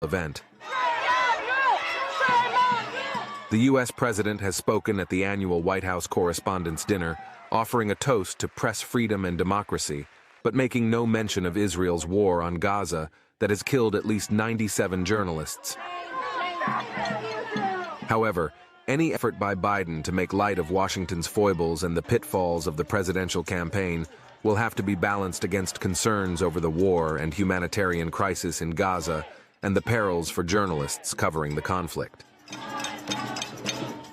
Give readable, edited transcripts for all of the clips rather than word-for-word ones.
event. The U.S. president has spoken at the annual White House Correspondents' Dinner, offering a toast to press freedom and democracy, but making no mention of Israel's war on Gaza that has killed at least 97 journalists. However, any effort by Biden to make light of Washington's foibles and the pitfalls of the presidential campaign will have to be balanced against concerns over the war and humanitarian crisis in Gaza and the perils for journalists covering the conflict.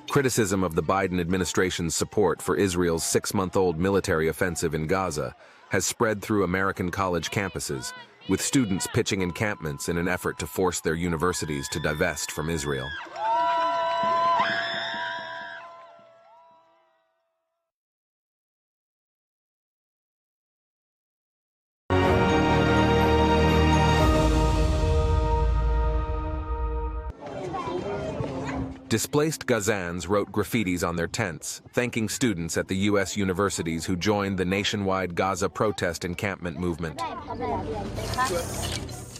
Criticism of the Biden administration's support for Israel's 6-month-old military offensive in Gaza has spread through American college campuses, with students pitching encampments in an effort to force their universities to divest from Israel. Displaced Gazans wrote graffitis on their tents, thanking students at the U.S. universities who joined the nationwide Gaza protest encampment movement.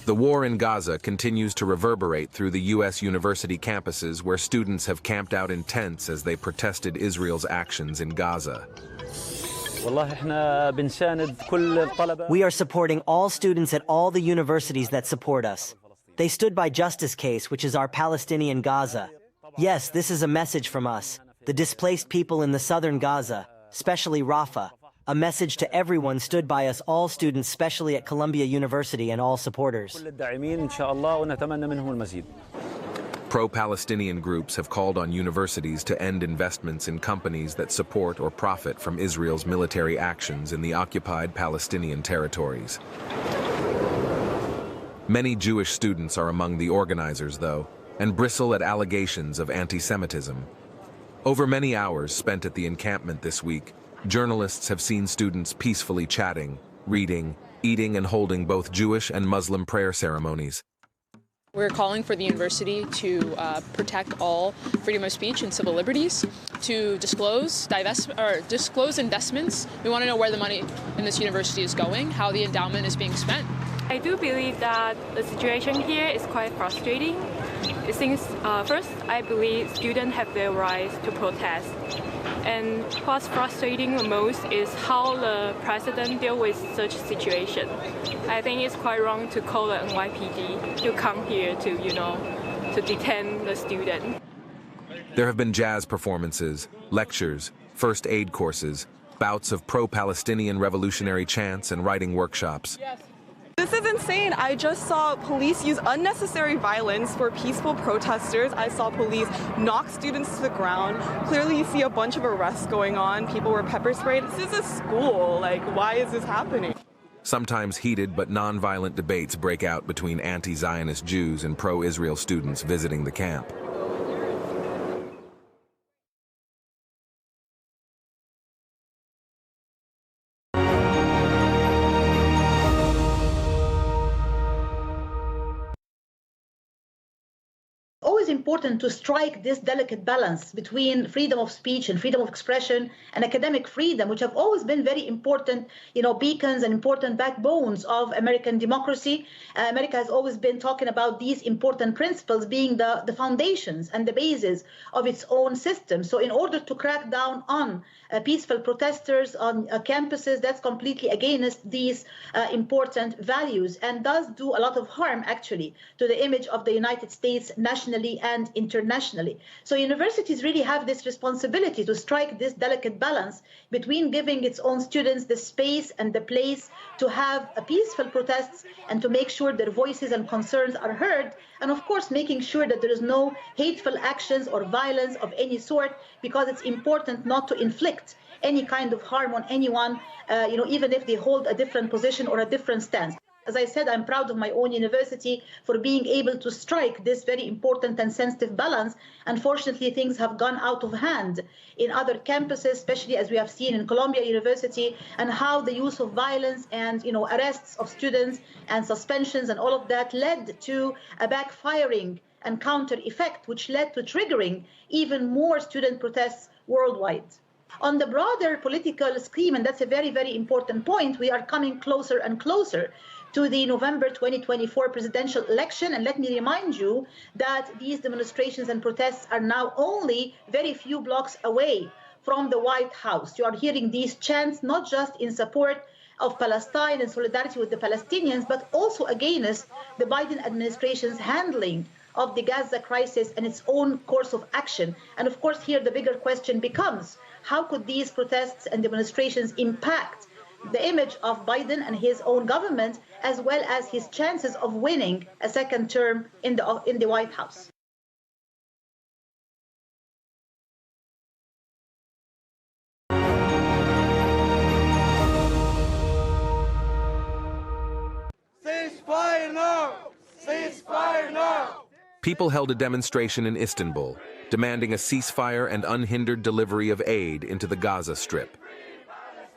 The war in Gaza continues to reverberate through the U.S. university campuses where students have camped out in tents as they protested Israel's actions in Gaza. We are supporting all students at all the universities that support us. They stood by Justice Case, which is our Palestinian Gaza. Yes, this is a message from us, the displaced people in the southern Gaza, especially Rafah. A message to everyone stood by us, all students, especially at Columbia University, and all supporters. Pro-Palestinian groups have called on universities to end investments in companies that support or profit from Israel's military actions in the occupied Palestinian territories. Many Jewish students are among the organizers, though, and bristle at allegations of anti-Semitism. Over many hours spent at the encampment this week, journalists have seen students peacefully chatting, reading, eating, and holding both Jewish and Muslim prayer ceremonies. We're calling for the university to protect all freedom of speech and civil liberties, to disclose investments. We want to know where the money in this university is going, how the endowment is being spent. I do believe that the situation here is quite frustrating. Since first, I believe students have their rights to protest. And what's frustrating the most is how the president deals with such a situation. I think it's quite wrong to call the NYPD to come here to, to detain the student. There have been jazz performances, lectures, first aid courses, bouts of pro-Palestinian revolutionary chants and writing workshops. This is insane. I just saw police use unnecessary violence for peaceful protesters. I saw police knock students to the ground. Clearly you see a bunch of arrests going on. People were pepper sprayed. This is a school. Like, why is this happening? Sometimes heated but non-violent debates break out between anti-Zionist Jews and pro-Israel students visiting the camp. Always important to strike this delicate balance between freedom of speech and freedom of expression and academic freedom, which have always been very important, beacons and important backbones of American democracy. America has always been talking about these important principles being the foundations and the basis of its own system. So in order to crack down on peaceful protesters on campuses, that's completely against these important values and does do a lot of harm, actually, to the image of the United States nationally and internationally. So universities really have this responsibility to strike this delicate balance between giving its own students the space and the place to have peaceful protests and to make sure their voices and concerns are heard, and of course making sure that there is no hateful actions or violence of any sort, because it's important not to inflict any kind of harm on anyone, even if they hold a different position or a different stance. As I said, I'm proud of my own university for being able to strike this very important and sensitive balance. Unfortunately, things have gone out of hand in other campuses, especially as we have seen in Columbia University, and how the use of violence and arrests of students and suspensions and all of that led to a backfiring and counter effect, which led to triggering even more student protests worldwide. On the broader political scheme, and that's a very, very important point, we are coming closer and closer to the November 2024 presidential election. And let me remind you that these demonstrations and protests are now only very few blocks away from the White House. You are hearing these chants not just in support of Palestine and solidarity with the Palestinians, but also against the Biden administration's handling of the Gaza crisis and its own course of action. And of course, here the bigger question becomes, how could these protests and demonstrations impact the image of Biden and his own government, as well as his chances of winning a second term in the White House? Ceasefire now! Ceasefire now! People held a demonstration in Istanbul, demanding a ceasefire and unhindered delivery of aid into the Gaza Strip.